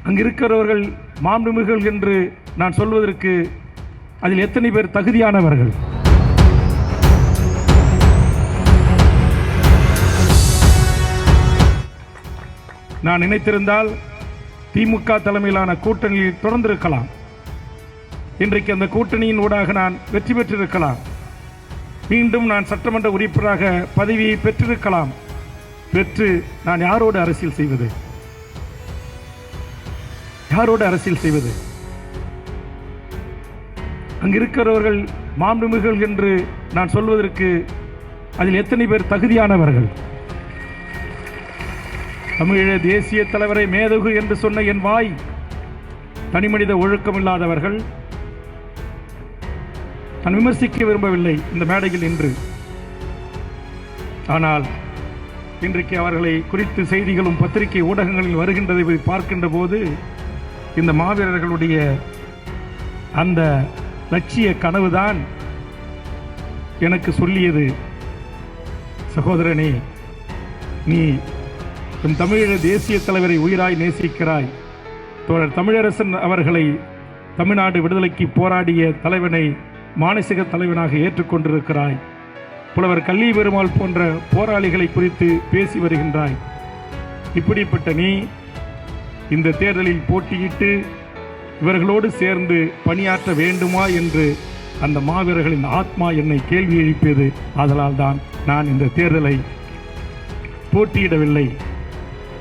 அங்கு இருக்கிறவர்கள் மாண்புமிகுகள் என்று நான் சொல்வதற்கு அதில் எத்தனை பேர் தகுதியானவர்கள்? நான் நினைத்திருந்தால் திமுக தலைமையிலான கூட்டணியில் தொடர்ந்திருக்கலாம். இன்றைக்கு அந்த கூட்டணியின் ஊடாக நான் வெற்றி பெற்றிருக்கலாம். மீண்டும் நான் சட்டமன்ற உறுப்பினராக பதவியை பெற்றிருக்கலாம். பெற்று நான் யாரோடு அரசியல் செய்வது? யாரோடு அரசியல் செய்வது? அங்கு இருக்கிறவர்கள் மாண்புமிகுகள் என்று நான் சொல்வதற்கு அதில் எத்தனை பேர் தகுதியானவர்கள்? தமிழீழ தேசிய தலைவரை மேதகு என்று சொன்ன என் வாய் தனிமனித ஒழுக்கம் இல்லாதவர்கள். நான் விமர்சிக்க விரும்பவில்லை இந்த மேடையில் இன்று. ஆனால் இன்றைக்கு அவர்களை குறித்து செய்திகளும் பத்திரிகை ஊடகங்களில் வருகின்றதை பார்க்கின்ற போது இந்த மாவீரர்களுடைய அந்த லட்சிய கனவுதான் எனக்கு சொல்லியது, சகோதரனே, நீ உன் தமிழீழ தேசிய தலைவரை உயிராய் நேசிக்கிறாய். தோழர் தமிழரசன் அவர்களை தமிழ்நாடு விடுதலைக்கு போராடிய தலைவனை மானசீக தலைவனாக ஏற்றுக்கொண்டிருக்கிறாய். புலவர் கள்ளி பெருமாள் போன்ற போராளிகளை குறித்து பேசி வருகின்றாய். இப்படிப்பட்ட நீ இந்த தேர்தலில் போட்டியிட்டு இவர்களோடு சேர்ந்து பணியாற்ற வேண்டுமா என்று அந்த மாவீரர்களின் ஆத்மா என்னை கேள்வி எழுப்பியது. ஆதலால் தான் நான் இந்த தேர்தலை போட்டியிடவில்லை.